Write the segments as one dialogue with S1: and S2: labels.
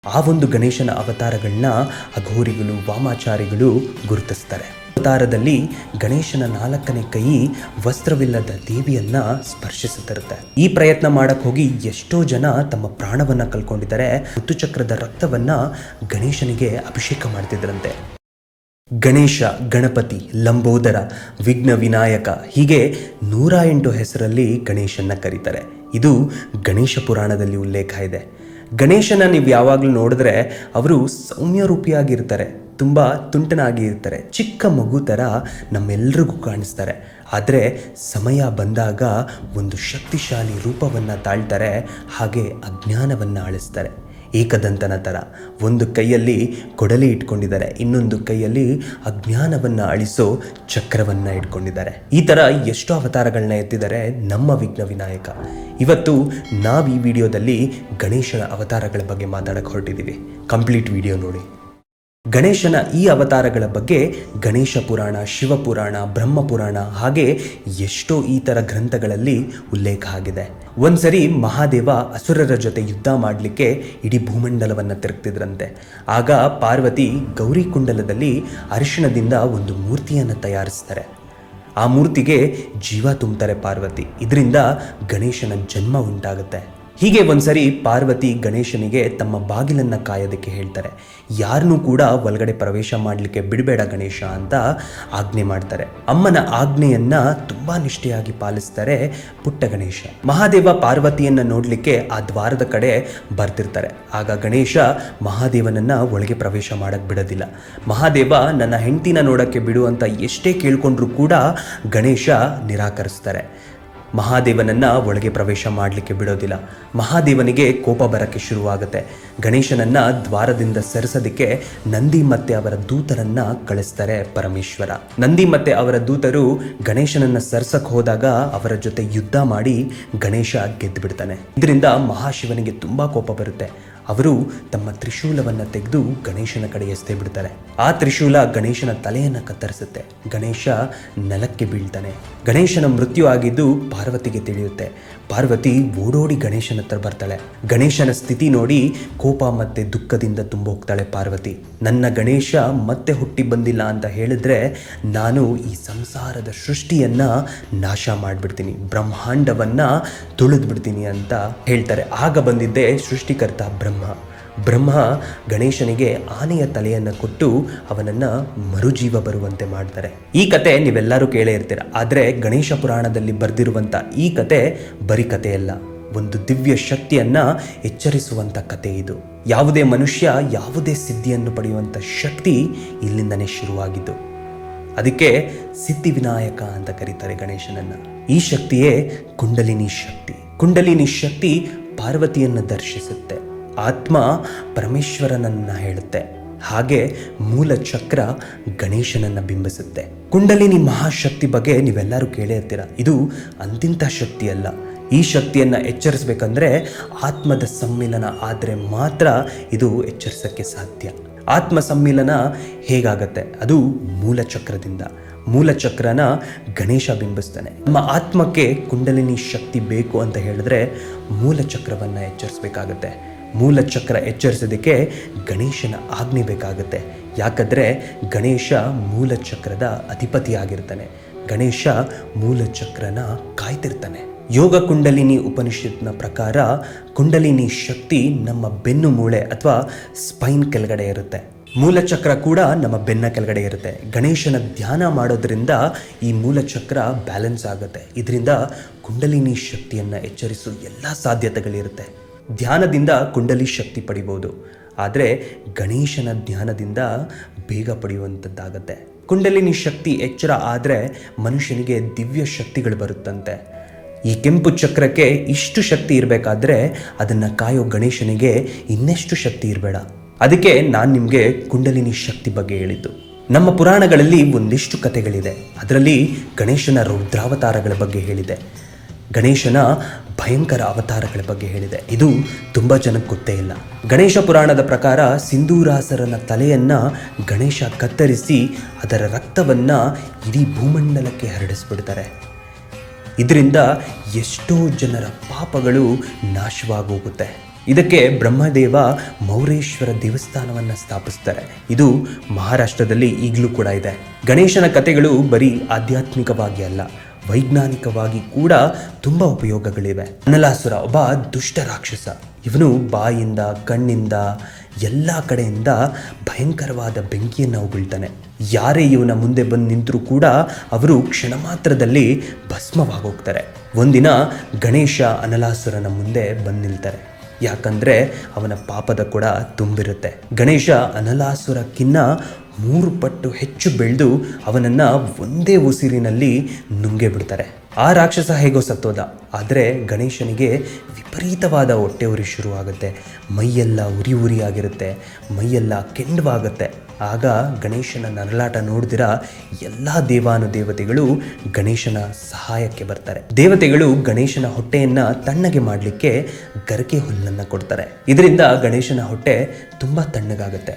S1: ಆ ಒಂದು ಗಣೇಶನ ಅವತಾರಗಳನ್ನ ಅಘೋರಿಗಳು ವಾಮಾಚಾರಿಗಳು ಗುರುತಿಸ್ತಾರೆ. ಅವತಾರದಲ್ಲಿ ಗಣೇಶನ 4ನೇ ಕೈ ವಸ್ತ್ರವಿಲ್ಲದ ದೇವಿಯನ್ನ ಸ್ಪರ್ಶಿಸುತ್ತಿರುತ್ತೆ. ಈ ಪ್ರಯತ್ನ ಮಾಡಕ್ ಹೋಗಿ ಎಷ್ಟೋ ಜನ ತಮ್ಮ ಪ್ರಾಣವನ್ನ ಕಳ್ಕೊಂಡಿದ್ದಾರೆ. ಋತುಚಕ್ರದ ರಕ್ತವನ್ನ ಗಣೇಶನಿಗೆ ಅಭಿಷೇಕ ಮಾಡ್ತಿದ್ರಂತೆ. ಗಣೇಶ, ಗಣಪತಿ, ಲಂಬೋದರ, ವಿಘ್ನ ವಿನಾಯಕ ಹೀಗೆ 108 ಹೆಸರಲ್ಲಿ ಗಣೇಶನ್ನ ಕರೀತಾರೆ. ಇದು ಗಣೇಶ ಪುರಾಣದಲ್ಲಿ ಉಲ್ಲೇಖ ಇದೆ. ಗಣೇಶನ ನೀವು ಯಾವಾಗಲೂ ನೋಡಿದ್ರೆ ಅವರು ಸೌಮ್ಯ ರೂಪಿಯಾಗಿರ್ತಾರೆ, ತುಂಬ ತುಂಟನಾಗಿ ಇರ್ತಾರೆ, ಚಿಕ್ಕ ಮಗು ಥರ ನಮ್ಮೆಲ್ಲರಿಗೂ ಕಾಣಿಸ್ತಾರೆ. ಆದರೆ ಸಮಯ ಬಂದಾಗ ಒಂದು ಶಕ್ತಿಶಾಲಿ ರೂಪವನ್ನು ತಾಳ್ತಾರೆ, ಹಾಗೆ ಅಜ್ಞಾನವನ್ನು ಅಳಿಸ್ತಾರೆ. ಏಕದಂತನ ಥರ ಒಂದು ಕೈಯಲ್ಲಿ ಕೊಡಲಿ ಇಟ್ಕೊಂಡಿದ್ದಾರೆ, ಇನ್ನೊಂದು ಕೈಯಲ್ಲಿ ಅಜ್ಞಾನವನ್ನು ಅಳಿಸೋ ಚಕ್ರವನ್ನು ಇಟ್ಕೊಂಡಿದ್ದಾರೆ. ಈ ಥರ ಎಷ್ಟೋ ಅವತಾರಗಳನ್ನ ಎತ್ತಿದ್ದಾರೆ ನಮ್ಮ ವಿಘ್ನ ವಿನಾಯಕ. ಇವತ್ತು ನಾವು ಈ ವಿಡಿಯೋದಲ್ಲಿ ಗಣೇಶನ ಅವತಾರಗಳ ಬಗ್ಗೆ ಮಾತಾಡಕ್ಕೆ ಹೊರಟಿದ್ದೀವಿ. ಕಂಪ್ಲೀಟ್ ವಿಡಿಯೋ ನೋಡಿ. ಗಣೇಶನ ಈ ಅವತಾರಗಳ ಬಗ್ಗೆ ಗಣೇಶ ಪುರಾಣ, ಶಿವಪುರಾಣ, ಬ್ರಹ್ಮಪುರಾಣ ಹಾಗೆ ಎಷ್ಟೋ ಈ ಥರ ಗ್ರಂಥಗಳಲ್ಲಿ ಉಲ್ಲೇಖ ಆಗಿದೆ. ಒಂದ್ಸರಿ ಮಹಾದೇವ ಅಸುರರ ಜೊತೆ ಯುದ್ಧ ಮಾಡಲಿಕ್ಕೆ ಇಡೀ ಭೂಮಂಡಲವನ್ನು ತಿರುಗ್ತಿದ್ರಂತೆ. ಆಗ ಪಾರ್ವತಿ ಗೌರಿ ಕುಂಡಲದಲ್ಲಿ ಅರಿಶಿಣದಿಂದ ಒಂದು ಮೂರ್ತಿಯನ್ನು ತಯಾರಿಸ್ತಾರೆ. ಆ ಮೂರ್ತಿಗೆ ಜೀವ ತುಂಬ್ತಾರೆ ಪಾರ್ವತಿ. ಇದರಿಂದ ಗಣೇಶನ ಜನ್ಮ ಉಂಟಾಗುತ್ತೆ. ಹೀಗೆ ಒಂದ್ಸರಿ ಪಾರ್ವತಿ ಗಣೇಶನಿಗೆ ತಮ್ಮ ಬಾಗಿಲನ್ನು ಕಾಯೋದಕ್ಕೆ ಹೇಳ್ತಾರೆ. ಯಾರನ್ನೂ ಕೂಡ ಒಳಗಡೆ ಪ್ರವೇಶ ಮಾಡಲಿಕ್ಕೆ ಬಿಡಬೇಡ ಗಣೇಶ ಅಂತ ಆಜ್ಞೆ ಮಾಡ್ತಾರೆ. ಅಮ್ಮನ ಆಜ್ಞೆಯನ್ನ ತುಂಬಾ ನಿಷ್ಠೆಯಾಗಿ ಪಾಲಿಸ್ತಾರೆ ಪುಟ್ಟ ಗಣೇಶ. ಮಹಾದೇವ ಪಾರ್ವತಿಯನ್ನ ನೋಡ್ಲಿಕ್ಕೆ ಆ ದ್ವಾರದ ಕಡೆ ಬರ್ತಿರ್ತಾರೆ. ಆಗ ಗಣೇಶ ಮಹಾದೇವನನ್ನ ಒಳಗೆ ಪ್ರವೇಶ ಮಾಡಕ್ ಬಿಡೋದಿಲ್ಲ. ಮಹಾದೇವ ನನ್ನ ಹೆಂಡತಿನ ನೋಡಕ್ಕೆ ಬಿಡು ಅಂತ ಎಷ್ಟೇ ಕೇಳ್ಕೊಂಡ್ರು ಕೂಡ ಗಣೇಶ ನಿರಾಕರಿಸ್ತಾರೆ. ಮಹಾದೇವನನ್ನ ಒಳಗೆ ಪ್ರವೇಶ ಮಾಡಲಿಕ್ಕೆ ಬಿಡೋದಿಲ್ಲ. ಮಹಾದೇವನಿಗೆ ಕೋಪ ಬರಕ್ಕೆ ಶುರುವಾಗುತ್ತೆ. ಗಣೇಶನನ್ನ ದ್ವಾರದಿಂದ ಸರಿಸೋದಕ್ಕೆ ನಂದಿ ಮತ್ತೆ ಅವರ ದೂತರನ್ನ ಕಳಿಸ್ತಾರೆ ಪರಮೇಶ್ವರ. ನಂದಿ ಮತ್ತೆ ಅವರ ದೂತರು ಗಣೇಶನನ್ನ ಸರಿಸಕ್ಕೆ ಹೋದಾಗ ಅವರ ಜೊತೆ ಯುದ್ಧ ಮಾಡಿ ಗಣೇಶ ಗೆದ್ದು ಬಿಡ್ತಾನೆ. ಇದರಿಂದ ಮಹಾಶಿವನಿಗೆ ತುಂಬಾ ಕೋಪ ಬರುತ್ತೆ. ಅವರು ತಮ್ಮ ತ್ರಿಶೂಲವನ್ನು ತೆಗೆದು ಗಣೇಶನ ಕಡೆ ಎಸೆದೇ ಬಿಡ್ತಾರೆ. ಆ ತ್ರಿಶೂಲ ಗಣೇಶನ ತಲೆಯನ್ನು ಕತ್ತರಿಸುತ್ತೆ. ಗಣೇಶ ನೆಲಕ್ಕೆ ಬೀಳ್ತಾನೆ. ಗಣೇಶನ ಮೃತ್ಯು ಆಗಿದ್ದು ಪಾರ್ವತಿಗೆ ತಿಳಿಯುತ್ತೆ. ಪಾರ್ವತಿ ಓಡೋಡಿ ಗಣೇಶನ ಹತ್ರ ಬರ್ತಾಳೆ. ಗಣೇಶನ ಸ್ಥಿತಿ ನೋಡಿ ಕೋಪ ಮತ್ತೆ ದುಃಖದಿಂದ ತುಂಬೋಗ್ತಾಳೆ ಪಾರ್ವತಿ. ನನ್ನ ಗಣೇಶ ಮತ್ತೆ ಹುಟ್ಟಿ ಬಂದಿಲ್ಲ ಅಂತ ಹೇಳಿದ್ರೆ ನಾನು ಈ ಸಂಸಾರದ ಸೃಷ್ಟಿಯನ್ನ ನಾಶ ಮಾಡಿಬಿಡ್ತೀನಿ, ಬ್ರಹ್ಮಾಂಡವನ್ನ ತುಳಿದ್ಬಿಡ್ತೀನಿ ಅಂತ ಹೇಳ್ತಾರೆ. ಆಗ ಬಂದಿದ್ದೆ ಸೃಷ್ಟಿಕರ್ತ ಬ್ರಹ್ಮ ಗಣೇಶನಿಗೆ ಆನೆಯ ತಲೆಯನ್ನು ಕೊಟ್ಟು ಅವನನ್ನ ಮರುಜೀವ ಬರುವಂತೆ ಮಾಡ್ತಾರೆ. ಈ ಕತೆ ನೀವೆಲ್ಲರೂ ಕೇಳೇ ಇರ್ತೀರ. ಆದರೆ ಗಣೇಶ ಪುರಾಣದಲ್ಲಿ ಬರೆದಿರುವಂಥ ಈ ಕತೆ ಬರೀ ಕಥೆಯಲ್ಲ, ಒಂದು ದಿವ್ಯ ಶಕ್ತಿಯನ್ನ ಎಚ್ಚರಿಸುವಂಥ ಕತೆ ಇದು. ಯಾವುದೇ ಮನುಷ್ಯ ಯಾವುದೇ ಸಿದ್ಧಿಯನ್ನು ಪಡೆಯುವಂಥ ಶಕ್ತಿ ಇಲ್ಲಿಂದನೇ ಶುರುವಾಗಿದ್ದು. ಅದಕ್ಕೆ ಸಿದ್ಧಿ ವಿನಾಯಕ ಅಂತ ಕರೀತಾರೆ ಗಣೇಶನನ್ನ. ಈ ಶಕ್ತಿಯೇ ಕುಂಡಲಿನಿ ಶಕ್ತಿ. ಕುಂಡಲಿನಿ ಶಕ್ತಿ ಪಾರ್ವತಿಯನ್ನು ದರ್ಶಿಸುತ್ತೆ. ಆತ್ಮ ಪರಮೇಶ್ವರನನ್ನ ಹೇಳುತ್ತೆ. ಹಾಗೆ ಮೂಲ ಚಕ್ರ ಗಣೇಶನನ್ನ ಬಿಂಬಿಸುತ್ತೆ. ಕುಂಡಲಿನಿ ಮಹಾಶಕ್ತಿ ಬಗ್ಗೆ ನೀವೆಲ್ಲರೂ ಕೇಳೇ ಇರ್ತೀರ. ಇದು ಅಂತಿಂತ ಶಕ್ತಿ ಅಲ್ಲ. ಈ ಶಕ್ತಿಯನ್ನ ಎಚ್ಚರಿಸಬೇಕಂದ್ರೆ ಆತ್ಮದ ಸಮ್ಮಿಲನ ಆದರೆ ಮಾತ್ರ ಇದು ಎಚ್ಚರಿಸಕ್ಕೆ ಸಾಧ್ಯ. ಆತ್ಮ ಸಮ್ಮಿಲನ ಹೇಗಾಗತ್ತೆ? ಅದು ಮೂಲ ಚಕ್ರದಿಂದ. ಮೂಲ ಚಕ್ರನ ಗಣೇಶ ಬಿಂಬಿಸ್ತಾನೆ. ನಮ್ಮ ಆತ್ಮಕ್ಕೆ ಕುಂಡಲಿನಿ ಶಕ್ತಿ ಬೇಕು ಅಂತ ಹೇಳಿದ್ರೆ ಮೂಲ ಚಕ್ರವನ್ನ ಎಚ್ಚರಿಸಬೇಕಾಗತ್ತೆ. ಮೂಲ ಚಕ್ರ ಎಚ್ಚರಿಸೋದಕ್ಕೆ ಗಣೇಶನ ಆಜ್ಞೆ ಬೇಕಾಗುತ್ತೆ. ಯಾಕಂದರೆ ಗಣೇಶ ಮೂಲ ಚಕ್ರದ ಅಧಿಪತಿಯಾಗಿರ್ತಾನೆ. ಗಣೇಶ ಮೂಲ ಚಕ್ರನ ಕಾಯ್ತಿರ್ತಾನೆ. ಯೋಗ ಕುಂಡಲಿನಿ ಉಪನಿಷತ್ನ ಪ್ರಕಾರ ಕುಂಡಲಿನಿ ಶಕ್ತಿ ನಮ್ಮ ಬೆನ್ನು ಮೂಳೆ ಅಥವಾ ಸ್ಪೈನ್ ಕೆಳಗಡೆ ಇರುತ್ತೆ. ಮೂಲ ಚಕ್ರ ಕೂಡ ನಮ್ಮ ಬೆನ್ನ ಕೆಳಗಡೆ ಇರುತ್ತೆ. ಗಣೇಶನ ಧ್ಯಾನ ಮಾಡೋದ್ರಿಂದ ಈ ಮೂಲ ಚಕ್ರ ಬ್ಯಾಲೆನ್ಸ್ ಆಗುತ್ತೆ. ಇದರಿಂದ ಕುಂಡಲಿನಿ ಶಕ್ತಿಯನ್ನು ಎಚ್ಚರಿಸುವ ಎಲ್ಲ ಸಾಧ್ಯತೆಗಳಿರುತ್ತೆ. ಧ್ಯಾನದಿಂದ ಕುಂಡಲಿ ಶಕ್ತಿ ಪಡಿಬೋದು, ಆದರೆ ಗಣೇಶನ ಧ್ಯಾನದಿಂದ ಬೇಗ ಪಡೆಯುವಂಥದ್ದಾಗತ್ತೆ. ಕುಂಡಲಿನಿ ಶಕ್ತಿ ಎಚ್ಚರ ಆದರೆ ಮನುಷ್ಯನಿಗೆ ದಿವ್ಯ ಶಕ್ತಿಗಳು ಬರುತ್ತಂತೆ. ಈ ಕೆಂಪು ಚಕ್ರಕ್ಕೆ ಇಷ್ಟು ಶಕ್ತಿ ಇರಬೇಕಾದ್ರೆ ಅದನ್ನು ಕಾಯೋ ಗಣೇಶನಿಗೆ ಇನ್ನೆಷ್ಟು ಶಕ್ತಿ ಇರಬೇಡ. ಅದಕ್ಕೆ ನಾನು ನಿಮಗೆ ಕುಂಡಲಿನಿ ಶಕ್ತಿ ಬಗ್ಗೆ ಹೇಳಿದ್ದು. ನಮ್ಮ ಪುರಾಣಗಳಲ್ಲಿ ಒಂದಿಷ್ಟು ಕಥೆಗಳಿದೆ. ಅದರಲ್ಲಿ ಗಣೇಶನ ರೌದ್ರಾವತಾರಗಳ ಬಗ್ಗೆ ಹೇಳಿದೆ, ಗಣೇಶನ ಭಯಂಕರ ಅವತಾರಗಳ ಬಗ್ಗೆ ಹೇಳಿದೆ. ಇದು ತುಂಬ ಜನಕ್ಕೆ ಗೊತ್ತೇ ಇಲ್ಲ. ಗಣೇಶ ಪುರಾಣದ ಪ್ರಕಾರ ಸಿಂಧೂರಾಸರನ ತಲೆಯನ್ನ ಗಣೇಶ ಕತ್ತರಿಸಿ ಅದರ ರಕ್ತವನ್ನ ಇಡೀ ಭೂಮಂಡಲಕ್ಕೆ ಹರಡಿಸ್ಬಿಡ್ತಾರೆ. ಇದರಿಂದ ಎಷ್ಟೋ ಜನರ ಪಾಪಗಳು ನಾಶವಾಗೋಗುತ್ತೆ. ಇದಕ್ಕೆ ಬ್ರಹ್ಮದೇವ ಮೌರೇಶ್ವರ ದೇವಸ್ಥಾನವನ್ನು ಸ್ಥಾಪಿಸ್ತಾರೆ. ಇದು ಮಹಾರಾಷ್ಟ್ರದಲ್ಲಿ ಈಗಲೂ ಕೂಡ ಇದೆ. ಗಣೇಶನ ಕಥೆಗಳು ಬರೀ ಆಧ್ಯಾತ್ಮಿಕವಾಗಿ ಅಲ್ಲ, ವೈಜ್ಞಾನಿಕವಾಗಿ ಕೂಡ ತುಂಬ ಉಪಯೋಗಗಳಿವೆ. ಅನಲಾಸುರ ಒಬ್ಬ ದುಷ್ಟ ರಾಕ್ಷಸ. ಇವನು ಬಾಯಿಂದ ಕಣ್ಣಿಂದ ಎಲ್ಲ ಕಡೆಯಿಂದ ಭಯಂಕರವಾದ ಬೆಂಕಿಯನ್ನು ಉಗುಳ್ತಾನೆ. ಯಾರೇ ಇವನ ಮುಂದೆ ಬಂದು ನಿಂತರೂ ಕೂಡ ಅವರು ಕ್ಷಣ ಮಾತ್ರದಲ್ಲಿ ಭಸ್ಮವಾಗೋಗ್ತಾರೆ. ಒಂದಿನ ಗಣೇಶ ಅನಲಾಸುರನ ಮುಂದೆ ಬಂದು ನಿಲ್ತಾರೆ. ಯಾಕಂದರೆ ಅವನ ಪಾಪದ ಕೂಡ ತುಂಬಿರುತ್ತೆ. ಗಣೇಶ ಅನಲಾಸುರಕ್ಕಿನ್ನ 3 ಪಟ್ಟು ಹೆಚ್ಚು ಬೆಳೆದು ಅವನನ್ನು ಒಂದೇ ಉಸಿರಿನಲ್ಲಿ ನುಂಗೇ ಬಿಡ್ತಾರೆ. ಆ ರಾಕ್ಷಸ ಹೇಗೋ ಸತ್ತೋದ. ಆದರೆ ಗಣೇಶನಿಗೆ ವಿಪರೀತವಾದ ಹೊಟ್ಟೆ ಉರಿ ಶುರುವಾಗುತ್ತೆ. ಮೈಯೆಲ್ಲ ಉರಿ ಆಗಿರುತ್ತೆ, ಮೈಯೆಲ್ಲ ಕೆಂಡವಾಗುತ್ತೆ. ಆಗ ಗಣೇಶನ ನರಳಾಟ ನೋಡಿದಿರ ಎಲ್ಲ ದೇವಾನುದೇವತೆಗಳು ಗಣೇಶನ ಸಹಾಯಕ್ಕೆ ಬರ್ತಾರೆ. ದೇವತೆಗಳು ಗಣೇಶನ ಹೊಟ್ಟೆಯನ್ನು ತಣ್ಣಗೆ ಮಾಡಲಿಕ್ಕೆ ಗರಿಕೆ ಹುಲ್ಲನ್ನು ಕೊಡ್ತಾರೆ. ಇದರಿಂದ ಗಣೇಶನ ಹೊಟ್ಟೆ ತುಂಬ ತಣ್ಣಗಾಗುತ್ತೆ.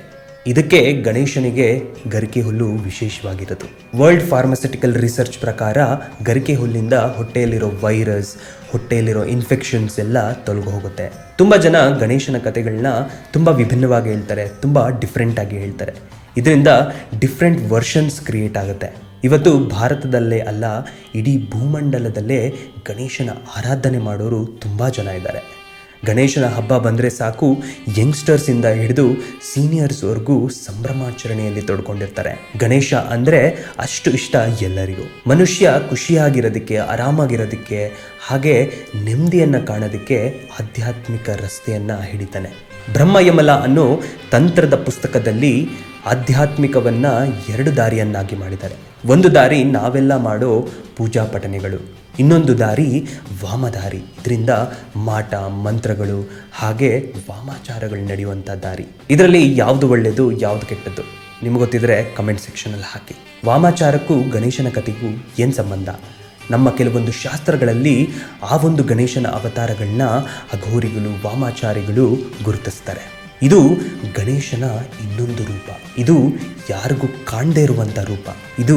S1: ಇದಕ್ಕೆ ಗಣೇಶನಿಗೆ ಗರಿಕೆ ಹುಲ್ಲು ವಿಶೇಷವಾಗಿರೋದು. ವರ್ಲ್ಡ್ ಫಾರ್ಮಸ್ಯೂಟಿಕಲ್ ರಿಸರ್ಚ್ ಪ್ರಕಾರ ಗರಿಕೆ ಹುಲ್ಲಿಂದ ಹೊಟ್ಟೆಯಲ್ಲಿರೋ ವೈರಸ್, ಹೊಟ್ಟೆಯಲ್ಲಿರೋ ಇನ್ಫೆಕ್ಷನ್ಸ್ ಎಲ್ಲ ತೊಲಗು ಹೋಗುತ್ತೆ. ತುಂಬ ಜನ ಗಣೇಶನ ಕಥೆಗಳನ್ನ ತುಂಬ ವಿಭಿನ್ನವಾಗಿ ಹೇಳ್ತಾರೆ, ತುಂಬ ಡಿಫ್ರೆಂಟಾಗಿ ಹೇಳ್ತಾರೆ. ಇದರಿಂದ ಡಿಫ್ರೆಂಟ್ ವರ್ಷನ್ಸ್ ಕ್ರಿಯೇಟ್ ಆಗುತ್ತೆ. ಇವತ್ತು ಭಾರತದಲ್ಲೇ ಅಲ್ಲ, ಇಡೀ ಭೂಮಂಡಲದಲ್ಲೇ ಗಣೇಶನ ಆರಾಧನೆ ಮಾಡೋರು ತುಂಬ ಜನ ಇದ್ದಾರೆ. ಗಣೇಶನ ಹಬ್ಬ ಬಂದರೆ ಸಾಕು, ಯಂಗ್ಸ್ಟರ್ಸಿಂದ ಹಿಡಿದು ಸೀನಿಯರ್ಸ್ವರೆಗೂ ಸಂಭ್ರಮಾಚರಣೆಯಲ್ಲಿ ತೊಡ್ಕೊಂಡಿರ್ತಾರೆ. ಗಣೇಶ ಅಂದರೆ ಅಷ್ಟು ಇಷ್ಟ ಎಲ್ಲರಿಗೂ. ಮನುಷ್ಯ ಖುಷಿಯಾಗಿರೋದಕ್ಕೆ, ಆರಾಮಾಗಿರೋದಕ್ಕೆ, ಹಾಗೆ ನೆಮ್ಮದಿಯನ್ನು ಕಾಣೋದಕ್ಕೆ ಆಧ್ಯಾತ್ಮಿಕ ರಸ್ತೆಯನ್ನು ಹಿಡಿತಾನೆ. ಬ್ರಹ್ಮಯಮಲ ಅನ್ನೋ ತಂತ್ರದ ಪುಸ್ತಕದಲ್ಲಿ ಆಧ್ಯಾತ್ಮಿಕವನ್ನು 2 ದಾರಿಯನ್ನಾಗಿ ಮಾಡಿದ್ದಾರೆ. ಒಂದು ದಾರಿ ನಾವೆಲ್ಲ ಮಾಡೋ ಪೂಜಾ ಪಠನೆಗಳು, ಇನ್ನೊಂದು ದಾರಿ ವಾಮದಾರಿ. ಇದರಿಂದ ಮಾಟ ಮಂತ್ರಗಳು ಹಾಗೆ ವಾಮಾಚಾರಗಳು ನಡೆಯುವಂಥ ದಾರಿ. ಇದರಲ್ಲಿ ಯಾವುದು ಒಳ್ಳೆಯದು, ಯಾವುದು ಕೆಟ್ಟದ್ದು ನಿಮ್ಗೆ ಗೊತ್ತಿದ್ರೆ ಕಮೆಂಟ್ ಸೆಕ್ಷನಲ್ಲಿ ಹಾಕಿ. ವಾಮಾಚಾರಕ್ಕೂ ಗಣೇಶನ ಕಥೆಗೂ ಏನು ಸಂಬಂಧ? ನಮ್ಮ ಕೆಲವೊಂದು ಶಾಸ್ತ್ರಗಳಲ್ಲಿ ಆ ಒಂದು ಗಣೇಶನ ಅವತಾರಗಳನ್ನ ಅಘೋರಿಗಳು, ವಾಮಾಚಾರಿಗಳು ಗುರುತಿಸ್ತಾರೆ. ಇದು ಗಣೇಶನ ಇನ್ನೊಂದು ರೂಪ. ಇದು ಯಾರಿಗೂ ಕಾಣದೇ ಇರುವಂಥ ರೂಪ. ಇದು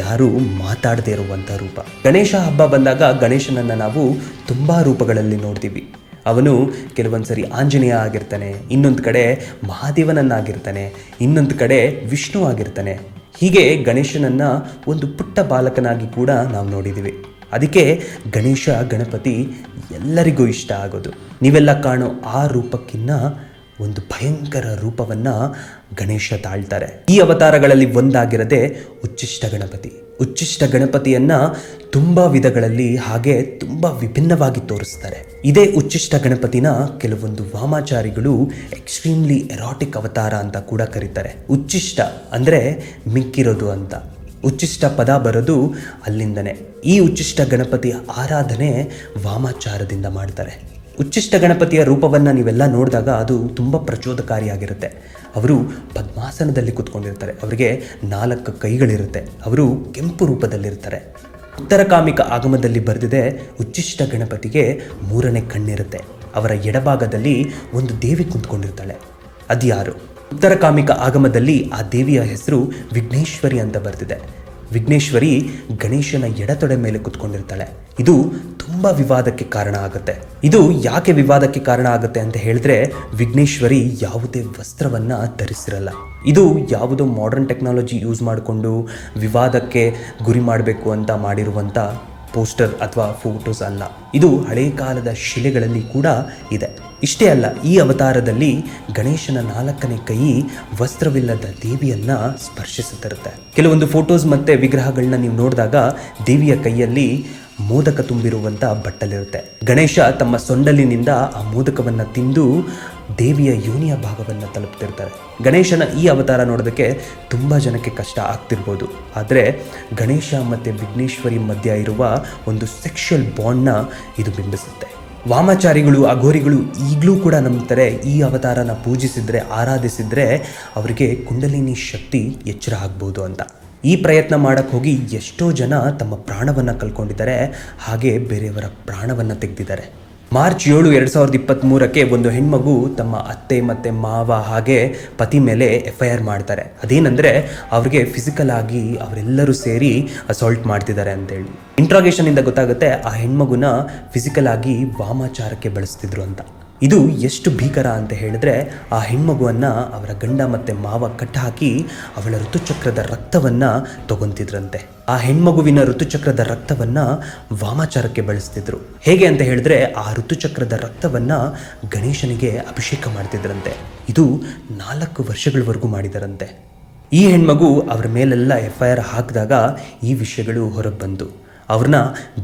S1: ಯಾರು ಮಾತಾಡದೇ ಇರುವಂಥ ರೂಪ. ಗಣೇಶ ಹಬ್ಬ ಬಂದಾಗ ಗಣೇಶನನ್ನು ನಾವು ತುಂಬ ರೂಪಗಳಲ್ಲಿ ನೋಡ್ತೀವಿ. ಅವನು ಕೆಲವೊಂದು ಸರಿ ಆಂಜನೇಯ ಆಗಿರ್ತಾನೆ, ಇನ್ನೊಂದು ಕಡೆ ಮಹಾದೇವನನ್ನಾಗಿರ್ತಾನೆ, ಇನ್ನೊಂದು ಕಡೆ ವಿಷ್ಣು ಆಗಿರ್ತಾನೆ. ಹೀಗೆ ಗಣೇಶನನ್ನು ಒಂದು ಪುಟ್ಟ ಬಾಲಕನಾಗಿ ಕೂಡ ನಾವು ನೋಡಿದ್ದೀವಿ. ಅದಕ್ಕೆ ಗಣೇಶ ಗಣಪತಿ ಎಲ್ಲರಿಗೂ ಇಷ್ಟ ಆಗೋದು. ನೀವೆಲ್ಲ ಕಾಣೋ ಆ ರೂಪಕ್ಕಿನ್ನ ಒಂದು ಭಯಂಕರ ರೂಪವನ್ನು ಗಣೇಶ ತಾಳ್ತಾರೆ. ಈ ಅವತಾರಗಳಲ್ಲಿ ಒಂದಾಗಿರದೆ ಉಚ್ಚಿಷ್ಟ ಗಣಪತಿ. ಉಚ್ಚಿಷ್ಟ ಗಣಪತಿಯನ್ನು ತುಂಬ ವಿಧಗಳಲ್ಲಿ ಹಾಗೆ ತುಂಬ ವಿಭಿನ್ನವಾಗಿ ತೋರಿಸ್ತಾರೆ. ಇದೇ ಉಚ್ಚಿಷ್ಟ ಗಣಪತಿನ ಕೆಲವೊಂದು ವಾಮಾಚಾರಿಗಳು ಎಕ್ಸ್ಟ್ರೀಮ್ಲಿ ಎರಾಟಿಕ್ ಅವತಾರ ಅಂತ ಕೂಡ ಕರೀತಾರೆ. ಉಚ್ಚಿಷ್ಟ ಅಂದರೆ ಮಿಕ್ಕಿರೋದು ಅಂತ. ಉಚ್ಚಿಷ್ಟ ಪದ ಬರೋದು ಅಲ್ಲಿಂದನೇ. ಈ ಉಚ್ಚಿಷ್ಟ ಗಣಪತಿಯ ಆರಾಧನೆ ವಾಮಾಚಾರದಿಂದ ಮಾಡ್ತಾರೆ. ಉಚ್ಚಿಷ್ಟ ಗಣಪತಿಯ ರೂಪವನ್ನು ನೀವೆಲ್ಲ ನೋಡಿದಾಗ ಅದು ತುಂಬ ಪ್ರಚೋದಕಾರಿಯಾಗಿರುತ್ತೆ. ಅವರು ಪದ್ಮಾಸನದಲ್ಲಿ ಕೂತ್ಕೊಂಡಿರ್ತಾರೆ. ಅವರಿಗೆ 4 ಕೈಗಳಿರುತ್ತೆ. ಅವರು ಕೆಂಪು ರೂಪದಲ್ಲಿರ್ತಾರೆ. ಉತ್ತರಕಾಮಿಕ ಆಗಮದಲ್ಲಿ ಬರೆದಿದೆ, ಉಚ್ಚಿಷ್ಟ ಗಣಪತಿಗೆ 3ನೇ ಕಣ್ಣಿರುತ್ತೆ. ಅವರ ಎಡಭಾಗದಲ್ಲಿ ಒಂದು ದೇವಿ ಕುಂತ್ಕೊಂಡಿರ್ತಾಳೆ. ಅದು ಯಾರು? ಉತ್ತರಕಾಮಿಕ ಆಗಮದಲ್ಲಿ ಆ ದೇವಿಯ ಹೆಸರು ವಿಘ್ನೇಶ್ವರಿ ಅಂತ ಬರೆದಿದೆ. ವಿಘ್ನೇಶ್ವರಿ ಗಣೇಶನ ಎಡತೊಡೆ ಮೇಲೆ ಕುತ್ಕೊಂಡಿರ್ತಾಳೆ. ಇದು ತುಂಬ ವಿವಾದಕ್ಕೆ ಕಾರಣ ಆಗುತ್ತೆ. ಇದು ಯಾಕೆ ವಿವಾದಕ್ಕೆ ಕಾರಣ ಆಗುತ್ತೆ ಅಂತ ಹೇಳಿದ್ರೆ, ವಿಘ್ನೇಶ್ವರಿ ಯಾವುದೇ ವಸ್ತ್ರವನ್ನು ಧರಿಸಿರಲ್ಲ. ಇದು ಯಾವುದೋ ಮಾಡರ್ನ್ ಟೆಕ್ನಾಲಜಿ ಯೂಸ್ ಮಾಡಿಕೊಂಡು ವಿವಾದಕ್ಕೆ ಗುರಿ ಮಾಡಬೇಕು ಅಂತ ಮಾಡಿರುವಂಥ ಪೋಸ್ಟರ್ ಅಥವಾ ಫೋಟೋಸ್ ಅಲ್ಲ. ಇದು ಹಳೆ ಕಾಲದ ಶಿಲೆಗಳಲ್ಲಿ ಕೂಡ ಇದೆ. ಇಷ್ಟೇ ಅಲ್ಲ, ಈ ಅವತಾರದಲ್ಲಿ ಗಣೇಶನ 4ನೇ ಕೈ ವಸ್ತ್ರವಿಲ್ಲದ ದೇವಿಯನ್ನ ಸ್ಪರ್ಶಿಸುತ್ತಿರುತ್ತೆ. ಕೆಲವೊಂದು ಫೋಟೋಸ್ ಮತ್ತೆ ವಿಗ್ರಹಗಳನ್ನ ನೀವು ನೋಡಿದಾಗ ದೇವಿಯ ಕೈಯಲ್ಲಿ ಮೋದಕ ತುಂಬಿರುವಂಥ ಬಟ್ಟಲಿರುತ್ತೆ. ಗಣೇಶ ತಮ್ಮ ಸೊಂಡಲಿನಿಂದ ಆ ಮೋದಕವನ್ನು ತಿಂದು ದೇವಿಯ ಯೋನಿಯ ಭಾಗವನ್ನು ತಲುಪ್ತಿರ್ತಾರೆ. ಗಣೇಶನ ಈ ಅವತಾರ ನೋಡೋದಕ್ಕೆ ತುಂಬ ಜನಕ್ಕೆ ಕಷ್ಟ ಆಗ್ತಿರ್ಬೋದು. ಆದರೆ ಗಣೇಶ ಮತ್ತು ವಿಘ್ನೇಶ್ವರಿ ಮಧ್ಯ ಇರುವ ಒಂದು ಸೆಕ್ಷುವಲ್ ಬಾಂಡ್ನ ಇದು ಬಿಂಬಿಸುತ್ತೆ. ವಾಮಾಚಾರಿಗಳು, ಅಘೋರಿಗಳು ಈಗಲೂ ಕೂಡ ನಂಬ್ತಾರೆ, ಈ ಅವತಾರನ ಪೂಜಿಸಿದರೆ, ಆರಾಧಿಸಿದರೆ ಅವರಿಗೆ ಕುಂಡಲಿನಿ ಶಕ್ತಿ ಎಚ್ಚರ ಆಗ್ಬೋದು ಅಂತ. ಈ ಪ್ರಯತ್ನ ಮಾಡೋಕ್ಕೆ ಹೋಗಿ ಎಷ್ಟೋ ಜನ ತಮ್ಮ ಪ್ರಾಣವನ್ನು ಕಳ್ಕೊಂಡಿದ್ದಾರೆ, ಹಾಗೆ ಬೇರೆಯವರ ಪ್ರಾಣವನ್ನು ತೆಗೆದಿದ್ದಾರೆ. ಮಾರ್ಚ್ 7, 2023 ಒಂದು ಹೆಣ್ಮಗು ತಮ್ಮ ಅತ್ತೆ ಮತ್ತು ಮಾವ ಹಾಗೆ ಪತಿ ಮೇಲೆ FIR ಮಾಡ್ತಾರೆ. ಅದೇನೆಂದರೆ ಅವ್ರಿಗೆ ಫಿಸಿಕಲ್ ಆಗಿ ಅವರೆಲ್ಲರೂ ಸೇರಿ ಅಸಾಲ್ಟ್ ಮಾಡ್ತಿದ್ದಾರೆ ಅಂತೇಳಿ. ಇಂಟ್ರಾಗೇಷನಿಂದ ಗೊತ್ತಾಗುತ್ತೆ ಆ ಹೆಣ್ಮಗುನ ಫಿಸಿಕಲ್ ಆಗಿ ವಾಮಾಚಾರಕ್ಕೆ ಬಳಸ್ತಿದ್ರು ಅಂತ. ಇದು ಎಷ್ಟು ಭೀಕರ ಅಂತ ಹೇಳಿದ್ರೆ ಆ ಹೆಣ್ಮಗುವನ್ನು ಅವರ ಗಂಡ ಮತ್ತು ಮಾವ ಕಟ್ಟಾಕಿ ಅವಳ ಋತುಚಕ್ರದ ರಕ್ತವನ್ನು ತಗೊಂತಿದ್ರಂತೆ. ಆ ಹೆಣ್ಮಗುವಿನ ಋತುಚಕ್ರದ ರಕ್ತವನ್ನು ವಾಮಾಚಾರಕ್ಕೆ ಬಳಸ್ತಿದ್ರು. ಹೇಗೆ ಅಂತ ಹೇಳಿದ್ರೆ ಆ ಋತುಚಕ್ರದ ರಕ್ತವನ್ನು ಗಣೇಶನಿಗೆ ಅಭಿಷೇಕ ಮಾಡ್ತಿದ್ರಂತೆ. ಇದು 4 ವರ್ಷಗಳವರೆಗೂ ಮಾಡಿದರಂತೆ. ಈ ಹೆಣ್ಮಗು ಅವರ ಮೇಲೆಲ್ಲ FIR ಹಾಕಿದಾಗ ಈ ವಿಷಯಗಳು ಹೊರಗೆ ಬಂದು ಅವ್ರನ್ನ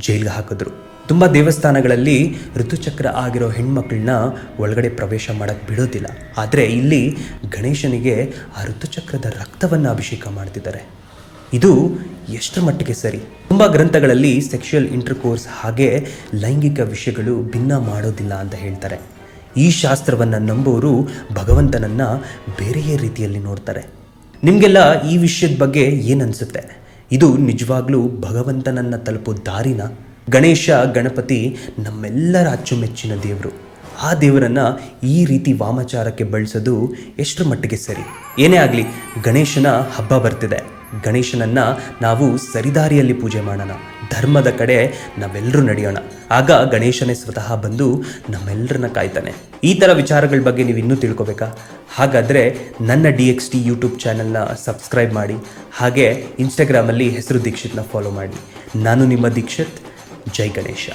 S1: ಜೈಲಿಗೆ ಹಾಕಿದ್ರು. ತುಂಬ ದೇವಸ್ಥಾನಗಳಲ್ಲಿ ಋತುಚಕ್ರ ಆಗಿರೋ ಹೆಣ್ಮಕ್ಳನ್ನ ಒಳಗಡೆ ಪ್ರವೇಶ ಮಾಡೋಕ್ಕೆ ಬಿಡೋದಿಲ್ಲ. ಆದರೆ ಇಲ್ಲಿ ಗಣೇಶನಿಗೆ ಆ ಋತುಚಕ್ರದ ರಕ್ತವನ್ನು ಅಭಿಷೇಕ ಮಾಡ್ತಿದ್ದಾರೆ. ಇದು ಎಷ್ಟರ ಮಟ್ಟಿಗೆ ಸರಿ? ತುಂಬ ಗ್ರಂಥಗಳಲ್ಲಿ ಸೆಕ್ಷುಯಲ್ ಇಂಟರ್ಕೋರ್ಸ್ ಹಾಗೆ ಲೈಂಗಿಕ ವಿಷಯಗಳು ಭಿನ್ನ ಮಾಡೋದಿಲ್ಲ ಅಂತ ಹೇಳ್ತಾರೆ. ಈ ಶಾಸ್ತ್ರವನ್ನು ನಂಬೋರು ಭಗವಂತನನ್ನು ಬೇರೆಯೇ ರೀತಿಯಲ್ಲಿ ನೋಡ್ತಾರೆ. ನಿಮಗೆಲ್ಲ ಈ ವಿಷಯದ ಬಗ್ಗೆ ಏನನ್ಸುತ್ತೆ? ಇದು ನಿಜವಾಗ್ಲೂ ಭಗವಂತನನ್ನು ತಲುಪೋ ದಾರಿನ? ಗಣೇಶ ಗಣಪತಿ ನಮ್ಮೆಲ್ಲರ ಅಚ್ಚುಮೆಚ್ಚಿನ ದೇವರು. ಆ ದೇವರನ್ನು ಈ ರೀತಿ ವಾಮಾಚಾರಕ್ಕೆ ಬಳಸೋದು ಎಷ್ಟರ ಮಟ್ಟಿಗೆ ಸರಿ? ಏನೇ ಆಗಲಿ, ಗಣೇಶನ ಹಬ್ಬ ಬರ್ತಿದೆ. ಗಣೇಶನನ್ನು ನಾವು ಸರಿದಾರಿಯಲ್ಲಿ ಪೂಜೆ ಮಾಡೋಣ, ಧರ್ಮದ ಕಡೆ ನಾವೆಲ್ಲರೂ ನಡೆಯೋಣ. ಆಗ ಗಣೇಶನೇ ಸ್ವತಃ ಬಂದು ನಮ್ಮೆಲ್ಲರನ್ನ ಕಾಯ್ತಾನೆ. ಈ ಥರ ವಿಚಾರಗಳ ಬಗ್ಗೆ ನೀವು ಇನ್ನೂ ತಿಳ್ಕೊಬೇಕಾ? ಹಾಗಾದರೆ ನನ್ನ DXT ಯೂಟ್ಯೂಬ್ ಚಾನಲ್ನ ಸಬ್ಸ್ಕ್ರೈಬ್ ಮಾಡಿ. ಹಾಗೆ ಇನ್ಸ್ಟಾಗ್ರಾಮಲ್ಲಿ ಹೆಸರು ದೀಕ್ಷಿತ್ನ ಫಾಲೋ ಮಾಡಿ. ನಾನು ನಿಮ್ಮ ದೀಕ್ಷಿತ್. ಜೈ ಗಣೇಶ.